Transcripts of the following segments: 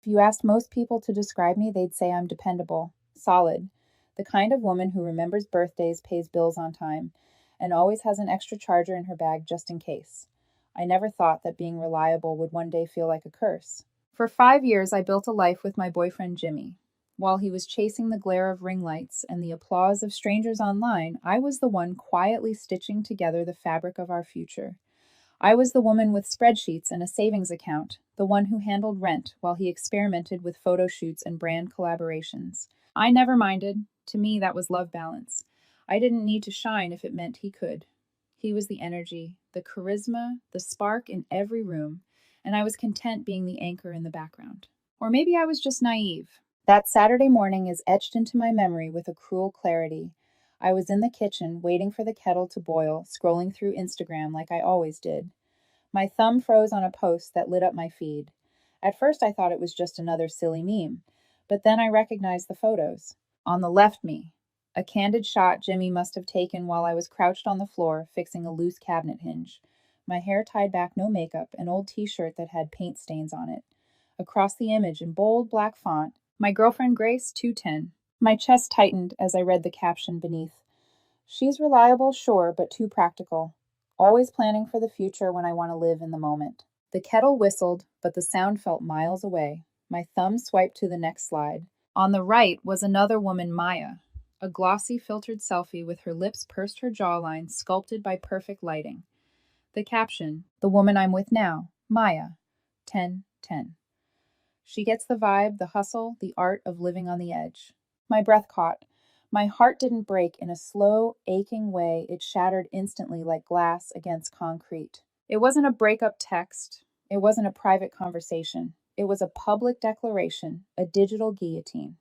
If you asked most people to describe me, they'd say I'm dependable, solid, the kind of woman who remembers birthdays, pays bills on time, and always has an extra charger in her bag just in case. I never thought that being reliable would one day feel like a curse. For 5 years, I built a life with my boyfriend Jimmy. While he was chasing the glare of ring lights and the applause of strangers online, I was the one quietly stitching together the fabric of our future. I was the woman with spreadsheets and a savings account, the one who handled rent while he experimented with photo shoots and brand collaborations. I never minded. To me, that was love balance. I didn't need to shine if it meant he could. He was the energy, the charisma, the spark in every room, and I was content being the anchor in the background. Or maybe I was just naive. That Saturday morning is etched into my memory with a cruel clarity. I was in the kitchen, waiting for the kettle to boil, scrolling through Instagram like I always did. My thumb froze on a post that lit up my feed. At first, I thought it was just another silly meme, but then I recognized the photos. On the left, me. A candid shot Jimmy must have taken while I was crouched on the floor, fixing a loose cabinet hinge. My hair tied back, no makeup, an old t shirt that had paint stains on it. Across the image, in bold black font, my girlfriend Grace, 210. My chest tightened as I read the caption beneath. She's reliable, sure, but too practical. Always planning for the future when I want to live in the moment. The kettle whistled, but the sound felt miles away. My thumb swiped to the next slide. On the right was another woman, Maya, a glossy filtered selfie with her lips pursed, her jawline sculpted by perfect lighting. The caption, the woman I'm with now, Maya, 1010. She gets the vibe, the hustle, the art of living on the edge. My breath caught. My heart didn't break in a slow, aching way. It shattered instantly like glass against concrete. It wasn't a breakup text. It wasn't a private conversation. It was a public declaration, a digital guillotine.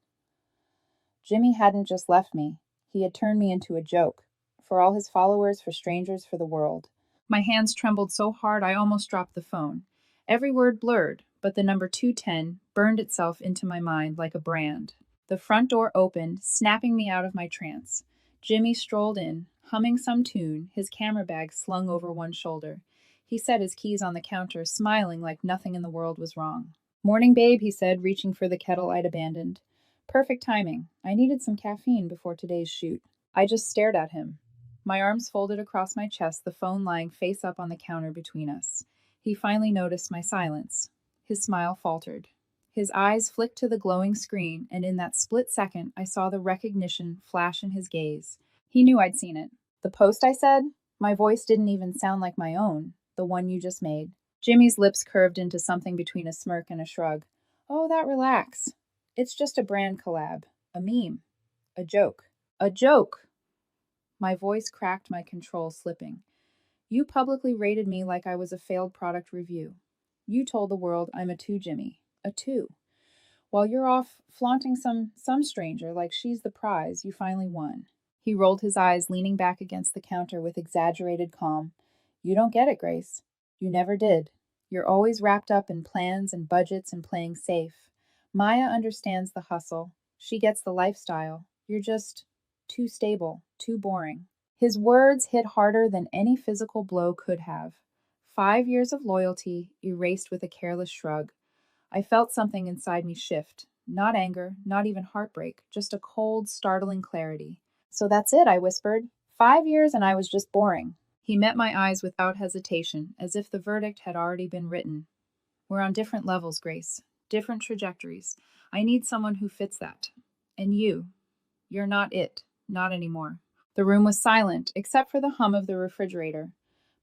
Jimmy hadn't just left me. He had turned me into a joke. For all his followers, for strangers, for the world. My hands trembled so hard I almost dropped the phone. Every word blurred, but the number 210 burned itself into my mind like a brand. The front door opened, snapping me out of my trance. Jimmy strolled in, humming some tune, his camera bag slung over one shoulder. He set his keys on the counter, smiling like nothing in the world was wrong. Morning, babe, he said, reaching for the kettle I'd abandoned. Perfect timing. I needed some caffeine before today's shoot. I just stared at him, my arms folded across my chest, the phone lying face up on the counter between us. He finally noticed my silence. His smile faltered. His eyes flicked to the glowing screen, and in that split second, I saw the recognition flash in his gaze. He knew I'd seen it. The post, I said? My voice didn't even sound like my own, the one you just made. Jimmy's lips curved into something between a smirk and a shrug. Oh, that relax. It's just a brand collab. A meme. A joke. A joke! My voice cracked, my control slipping. You publicly rated me like I was a failed product review. You told the world I'm a 2 Jimmy. A 2. While you're off flaunting some stranger like she's the prize you finally won. He rolled his eyes, leaning back against the counter with exaggerated calm. You don't get it, Grace. You never did. You're always wrapped up in plans and budgets and playing safe. Maya understands the hustle. She gets the lifestyle. You're just too stable, too boring. His words hit harder than any physical blow could have. 5 years of loyalty erased with a careless shrug. I felt something inside me shift. Not anger, not even heartbreak, just a cold, startling clarity. So that's it, I whispered. 5 years and I was just boring. He met my eyes without hesitation, as if the verdict had already been written. We're on different levels, Grace. Different trajectories. I need someone who fits that. And you're not it. Not anymore. The room was silent, except for the hum of the refrigerator.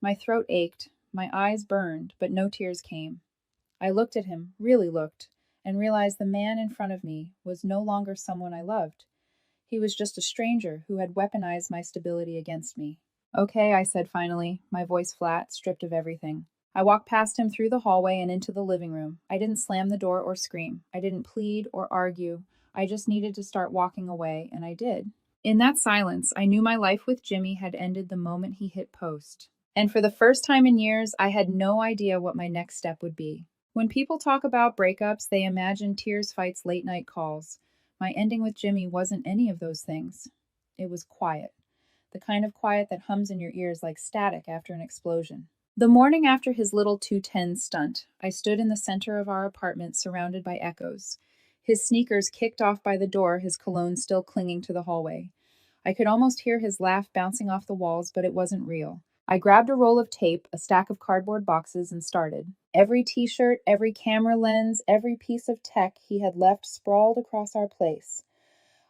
My throat ached, my eyes burned, but no tears came. I looked at him, really looked, and realized the man in front of me was no longer someone I loved. He was just a stranger who had weaponized my stability against me. Okay, I said finally, my voice flat, stripped of everything. I walked past him through the hallway and into the living room. I didn't slam the door or scream. I didn't plead or argue. I just needed to start walking away, and I did. In that silence, I knew my life with Jimmy had ended the moment he hit post. And for the first time in years, I had no idea what my next step would be. When people talk about breakups, they imagine tears, fights, late night calls. My ending with Jimmy wasn't any of those things. It was quiet. The kind of quiet that hums in your ears like static after an explosion. The morning after his little 210 stunt, I stood in the center of our apartment surrounded by echoes. His sneakers kicked off by the door, his cologne still clinging to the hallway. I could almost hear his laugh bouncing off the walls, but it wasn't real. I grabbed a roll of tape, a stack of cardboard boxes, and started. Every t shirt, every camera lens, every piece of tech he had left sprawled across our place.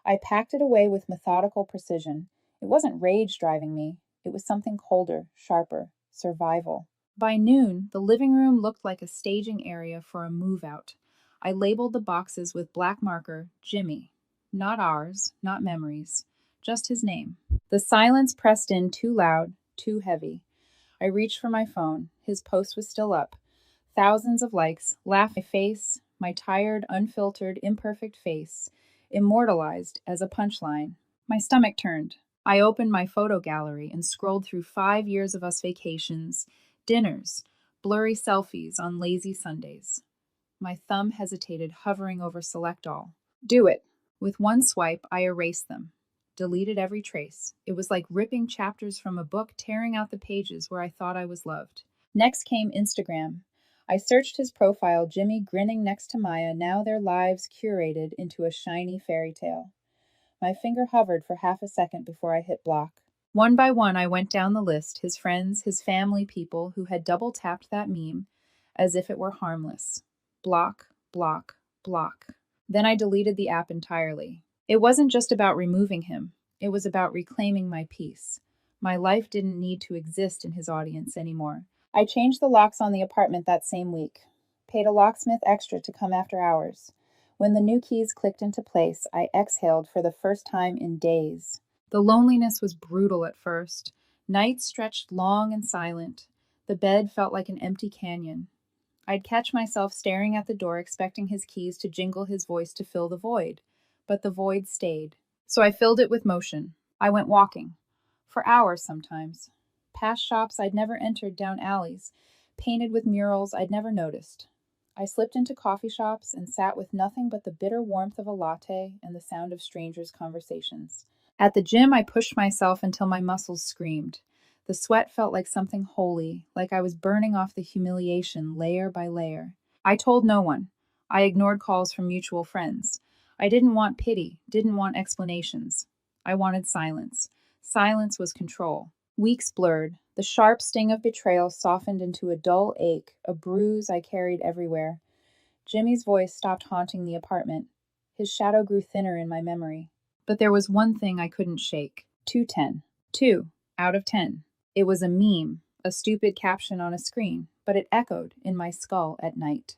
I packed it away with methodical precision. It wasn't rage driving me, it was something colder, sharper, survival. By noon, the living room looked like a staging area for a move out. I labeled the boxes with black marker Jimmy. Not ours, not memories, just his name. The silence pressed in too loud, too heavy. I reached for my phone. His post was still up. Thousands of likes, laughed my face, my tired, unfiltered, imperfect face, immortalized as a punchline. My stomach turned. I opened my photo gallery and scrolled through 5 years of us vacations, dinners, blurry selfies on lazy Sundays. My thumb hesitated, hovering over select all. Do it. With one swipe, I erased them, deleted every trace. It was like ripping chapters from a book, tearing out the pages where I thought I was loved. Next came Instagram. I searched his profile, Jimmy grinning next to Maya, now their lives curated into a shiny fairy tale. My finger hovered for half a second before I hit block. One by one, I went down the list, his friends, his family, people who had double tapped that meme as if it were harmless. Block, block, block. Then I deleted the app entirely. It wasn't just about removing him, it was about reclaiming my peace. My life didn't need to exist in his audience anymore. I changed the locks on the apartment that same week, paid a locksmith extra to come after hours. When the new keys clicked into place, I exhaled for the first time in days. The loneliness was brutal at first. Nights stretched long and silent. The bed felt like an empty canyon. I'd catch myself staring at the door, expecting his keys to jingle his voice to fill the void. But the void stayed. So I filled it with motion. I went walking. For hours sometimes. Past shops I'd never entered, down alleys, painted with murals I'd never noticed. I slipped into coffee shops and sat with nothing but the bitter warmth of a latte and the sound of strangers' conversations. At the gym, I pushed myself until my muscles screamed. The sweat felt like something holy, like I was burning off the humiliation layer by layer. I told no one. I ignored calls from mutual friends. I didn't want pity, didn't want explanations. I wanted silence. Silence was control. Weeks blurred. The sharp sting of betrayal softened into a dull ache, a bruise I carried everywhere. Jimmy's voice stopped haunting the apartment. His shadow grew thinner in my memory. But there was one thing I couldn't shake. 210. 2 out of 10. It was a meme, a stupid caption on a screen, but it echoed in my skull at night.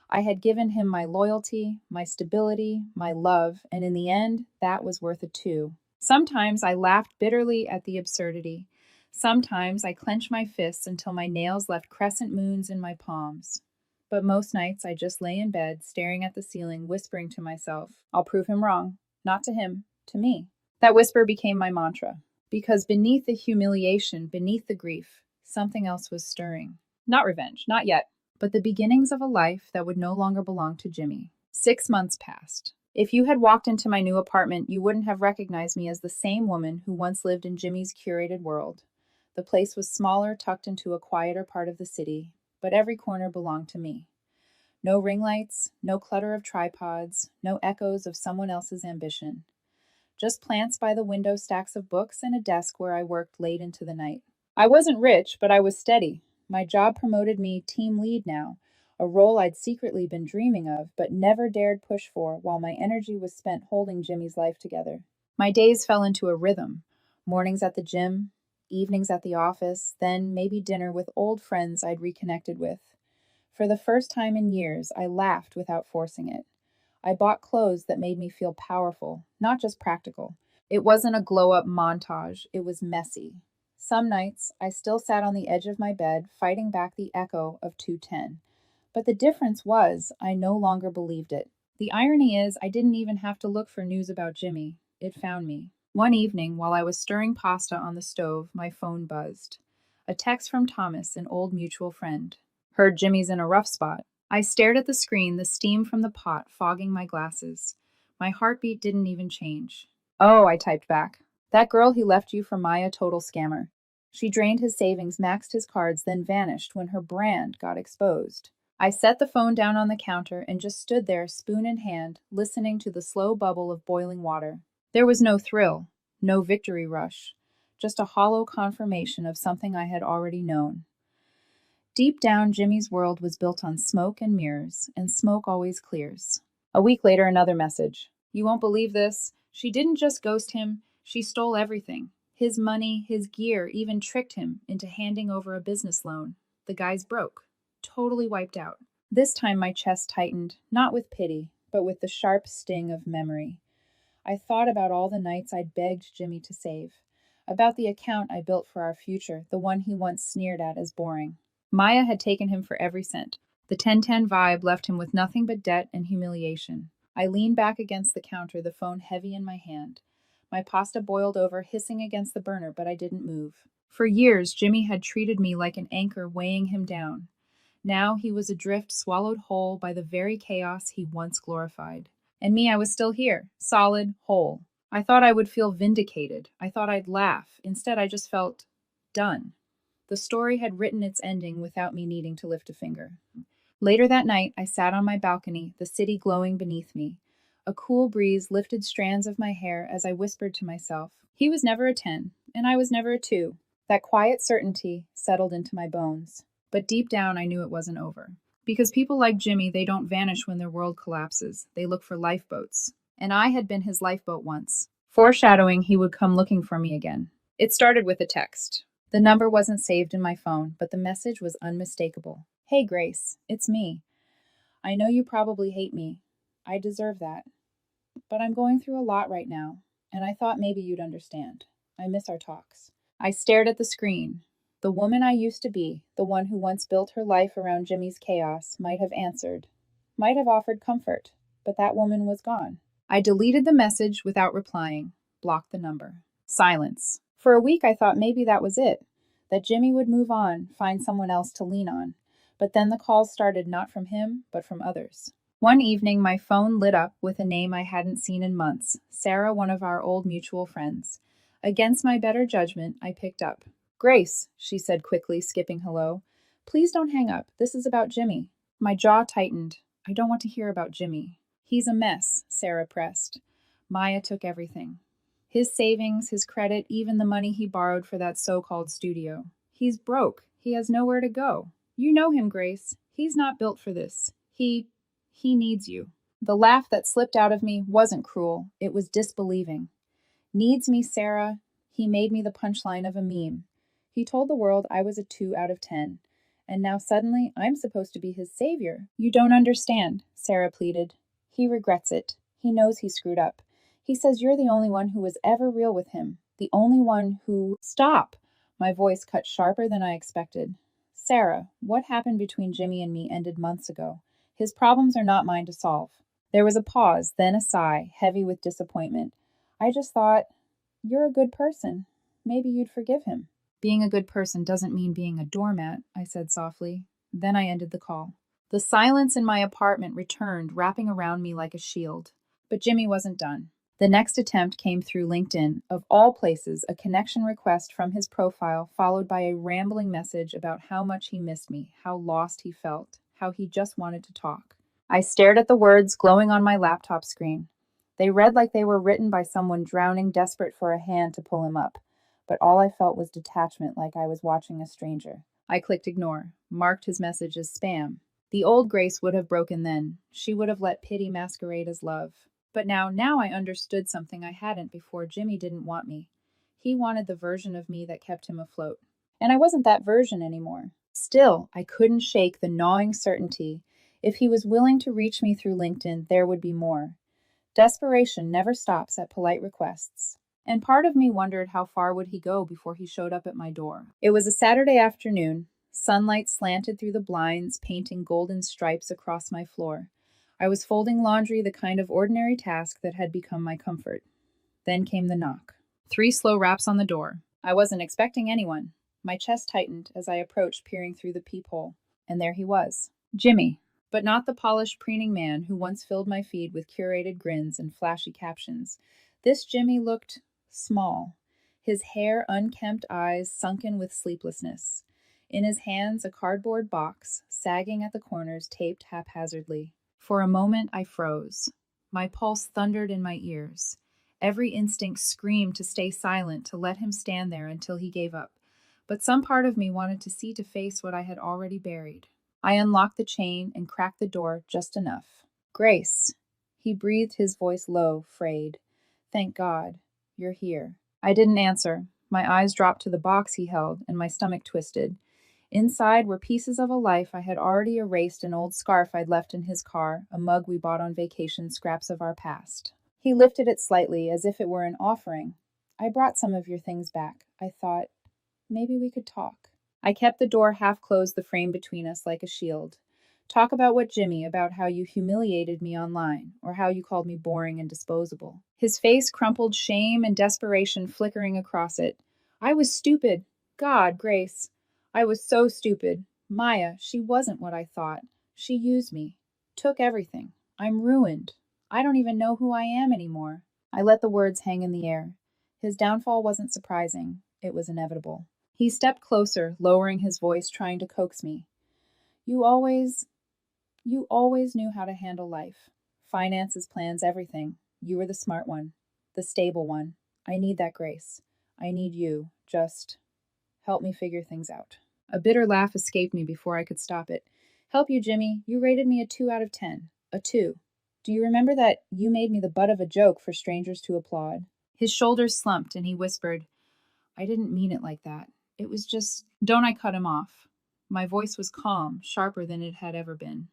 I had given him my loyalty, my stability, my love, and in the end, that was worth a 2. Sometimes I laughed bitterly at the absurdity. Sometimes I clenched my fists until my nails left crescent moons in my palms. But most nights I just lay in bed, staring at the ceiling, whispering to myself, I'll prove him wrong. Not to him, to me. That whisper became my mantra. Because beneath the humiliation, beneath the grief, something else was stirring. Not revenge, not yet, but the beginnings of a life that would no longer belong to Jimmy. 6 months passed. If you had walked into my new apartment, you wouldn't have recognized me as the same woman who once lived in Jimmy's curated world. The place was smaller, tucked into a quieter part of the city, but every corner belonged to me. No ring lights, no clutter of tripods, no echoes of someone else's ambition. Just plants by the window, stacks of books, and a desk where I worked late into the night. I wasn't rich, but I was steady. My job promoted me team lead now, a role I'd secretly been dreaming of, but never dared push for while my energy was spent holding Jimmy's life together. My days fell into a rhythm. Mornings at the gym, evenings at the office, then maybe dinner with old friends I'd reconnected with. For the first time in years, I laughed without forcing it. I bought clothes that made me feel powerful, not just practical. It wasn't a glow-up montage, it was messy. Some nights, I still sat on the edge of my bed, fighting back the echo of 210. But the difference was, I no longer believed it. The irony is, I didn't even have to look for news about Jimmy. It found me. One evening, while I was stirring pasta on the stove, my phone buzzed. A text from Thomas, an old mutual friend. Heard Jimmy's in a rough spot. I stared at the screen, the steam from the pot fogging my glasses. My heartbeat didn't even change. Oh, I typed back. That girl he left you for Maya, total scammer. She drained his savings, maxed his cards, then vanished when her brand got exposed. I set the phone down on the counter and just stood there, spoon in hand, listening to the slow bubble of boiling water. There was no thrill, no victory rush, just a hollow confirmation of something I had already known. Deep down, Jimmy's world was built on smoke and mirrors, and smoke always clears. A week later, another message. You won't believe this. She didn't just ghost him, she stole everything. His money, his gear, even tricked him into handing over a business loan. The guy's broke, totally wiped out. This time my chest tightened, not with pity, but with the sharp sting of memory. I thought about all the nights I'd begged Jimmy to save, about the account I built for our future, the one he once sneered at as boring. Maya had taken him for every cent. The 1010 vibe left him with nothing but debt and humiliation. I leaned back against the counter, the phone heavy in my hand. My pasta boiled over, hissing against the burner, but I didn't move. For years, Jimmy had treated me like an anchor weighing him down. Now he was adrift, swallowed whole by the very chaos he once glorified. And me, I was still here, solid, whole. I thought I would feel vindicated. I thought I'd laugh. Instead, I just felt done. The story had written its ending without me needing to lift a finger. Later that night, I sat on my balcony, the city glowing beneath me. A cool breeze lifted strands of my hair as I whispered to myself, he was never a 10, and I was never a 2. That quiet certainty settled into my bones. But deep down, I knew it wasn't over. Because people like Jimmy, they don't vanish when their world collapses. They look for lifeboats. And I had been his lifeboat once, foreshadowing he would come looking for me again. It started with a text. The number wasn't saved in my phone, but the message was unmistakable. Hey, Grace, it's me. I know you probably hate me. I deserve that. But I'm going through a lot right now, and I thought maybe you'd understand. I miss our talks. I stared at the screen. The woman I used to be, the one who once built her life around Jimmy's chaos, might have answered, might have offered comfort, but that woman was gone. I deleted the message without replying, blocked the number. Silence. For a week, I thought maybe that was it, that Jimmy would move on, find someone else to lean on. But then the calls started not from him, but from others. One evening, my phone lit up with a name I hadn't seen in months, Sarah, one of our old mutual friends. Against my better judgment, I picked up. Grace, she said quickly, skipping hello. Please don't hang up. This is about Jimmy. My jaw tightened. I don't want to hear about Jimmy. He's a mess, Sarah pressed. Maya took everything. His savings, his credit, even the money he borrowed for that so-called studio. He's broke. He has nowhere to go. You know him, Grace. He's not built for this. He needs you. The laugh that slipped out of me wasn't cruel. It was disbelieving. Needs me, Sarah. He made me the punchline of a meme. He told the world I was a 2 out of 10. And now suddenly I'm supposed to be his savior. You don't understand, Sarah pleaded. He regrets it. He knows he screwed up. He says you're the only one who was ever real with him. The only one who... Stop! My voice cut sharper than I expected. Sarah, what happened between Jimmy and me ended months ago. His problems are not mine to solve. There was a pause, then a sigh, heavy with disappointment. I just thought, you're a good person. Maybe you'd forgive him. Being a good person doesn't mean being a doormat, I said softly. Then I ended the call. The silence in my apartment returned, wrapping around me like a shield. But Jimmy wasn't done. The next attempt came through LinkedIn. Of all places, a connection request from his profile, followed by a rambling message about how much he missed me, how lost he felt, how he just wanted to talk. I stared at the words glowing on my laptop screen. They read like they were written by someone drowning, desperate for a hand to pull him up. But all I felt was detachment, like I was watching a stranger. I clicked ignore, marked his message as spam. The old Grace would have broken then. She would have let pity masquerade as love. But now I understood something I hadn't before. Jimmy didn't want me. He wanted the version of me that kept him afloat. And I wasn't that version anymore. Still, I couldn't shake the gnawing certainty. If he was willing to reach me through LinkedIn, there would be more. Desperation never stops at polite requests. And part of me wondered how far would he go before he showed up at my door. It was a Saturday afternoon. Sunlight slanted through the blinds, painting golden stripes across my floor. I was folding laundry, the kind of ordinary task that had become my comfort. Then came the knock. 3 slow raps on the door. I wasn't expecting anyone. My chest tightened as I approached, peering through the peephole. And there he was. Jimmy, but not the polished, preening man who once filled my feed with curated grins and flashy captions. This Jimmy looked small. his hair unkempt, eyes sunken with sleeplessness. In his hands, a cardboard box, sagging at the corners, taped haphazardly. For a moment, I froze. My pulse thundered in my ears. Every instinct screamed to stay silent, to let him stand there until he gave up. But some part of me wanted to see to face what I had already buried. I unlocked the chain and cracked the door just enough. Grace. He breathed, his voice low, frayed. Thank God. You're here. I didn't answer. My eyes dropped to the box he held, and my stomach twisted. Inside were pieces of a life I had already erased, an old scarf I'd left in his car, a mug we bought on vacation, scraps of our past. He lifted it slightly, as if it were an offering. I brought some of your things back. I thought, maybe we could talk. I kept the door half closed, the frame between us like a shield. Talk about what, Jimmy? About how you humiliated me online, or how you called me boring and disposable. His face crumpled, shame and desperation flickering across it. I was stupid. God, Grace. I was so stupid. Maya, she wasn't what I thought. She used me. Took everything. I'm ruined. I don't even know who I am anymore. I let the words hang in the air. His downfall wasn't surprising. It was inevitable. He stepped closer, lowering his voice, trying to coax me. You always knew how to handle life. Finances, plans, everything. You were the smart one. The stable one. I need that, Grace. I need you. Just help me figure things out. A bitter laugh escaped me before I could stop it. Help you, Jimmy. You rated me a 2 out of 10. A 2. Do you remember that you made me the butt of a joke for strangers to applaud? His shoulders slumped, and he whispered, I didn't mean it like that. It was just... Don't I cut him off. My voice was calm, sharper than it had ever been.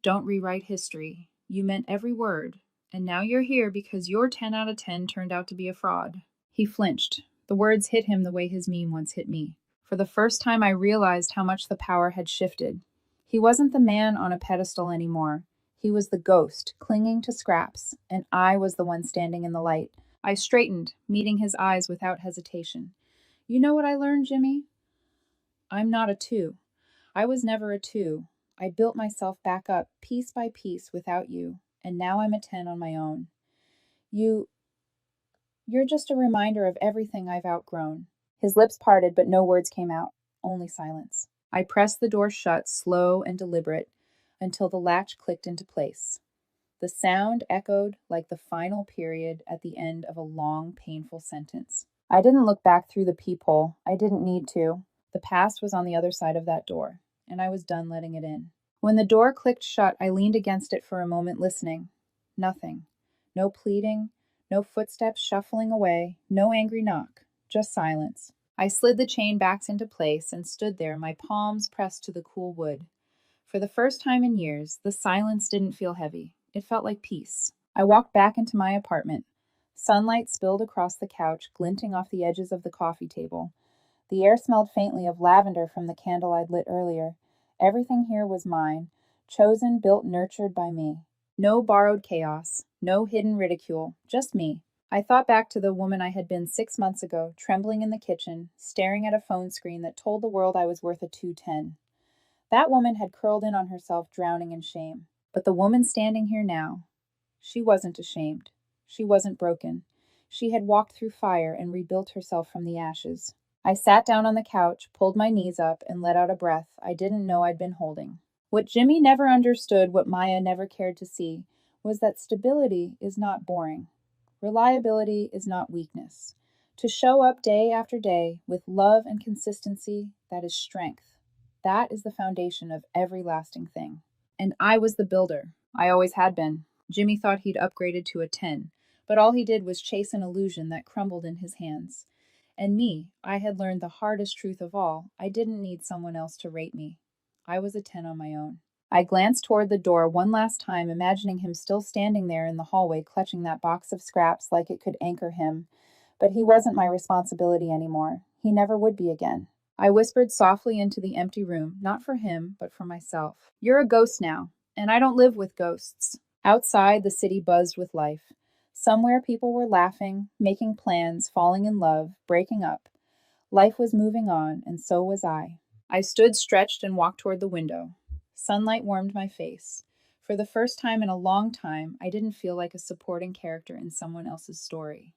Don't rewrite history. You meant every word. And now you're here because your 10 out of 10 turned out to be a fraud. He flinched. The words hit him the way his meme once hit me. For the first time, I realized how much the power had shifted. He wasn't the man on a pedestal anymore. He was the ghost, clinging to scraps, and I was the one standing in the light. I straightened, meeting his eyes without hesitation. You know what I learned, Jimmy? I'm not a 2. I was never a 2. I built myself back up, piece by piece, without you, and now I'm a 10 on my own. You're just a reminder of everything I've outgrown. His lips parted, but no words came out, only silence. I pressed the door shut, slow and deliberate, until the latch clicked into place. The sound echoed like the final period at the end of a long, painful sentence. I didn't look back through the peephole. I didn't need to. The past was on the other side of that door, and I was done letting it in. When the door clicked shut, I leaned against it for a moment, listening. Nothing. No pleading, no footsteps shuffling away, no angry knock, just silence. I slid the chain back into place and stood there, my palms pressed to the cool wood. For the first time in years, the silence didn't feel heavy. It felt like peace. I walked back into my apartment. Sunlight spilled across the couch, glinting off the edges of the coffee table. The air smelled faintly of lavender from the candle I'd lit earlier. Everything here was mine, chosen, built, nurtured by me. No borrowed chaos, no hidden ridicule, just me. I thought back to the woman I had been 6 months ago, trembling in the kitchen, staring at a phone screen that told the world I was worth a 210. That woman had curled in on herself, drowning in shame. But the woman standing here now, she wasn't ashamed. She wasn't broken. She had walked through fire and rebuilt herself from the ashes. I sat down on the couch, pulled my knees up, and let out a breath I didn't know I'd been holding. What Jimmy never understood, what Maya never cared to see, was that stability is not boring. Reliability is not weakness. To show up day after day with love and consistency, that is strength. That is the foundation of every lasting thing. And I was the builder. I always had been. Jimmy thought he'd upgraded to a 10, but all he did was chase an illusion that crumbled in his hands. And me, I had learned the hardest truth of all. I didn't need someone else to rate me. I was a 10 on my own. I glanced toward the door one last time, imagining him still standing there in the hallway, clutching that box of scraps like it could anchor him. But he wasn't my responsibility anymore. He never would be again. I whispered softly into the empty room, not for him, but for myself. You're a ghost now, and I don't live with ghosts. Outside, the city buzzed with life. Somewhere people were laughing, making plans, falling in love, breaking up. Life was moving on, and so was I. I stood stretched and walked toward the window. Sunlight warmed my face. For the first time in a long time, I didn't feel like a supporting character in someone else's story.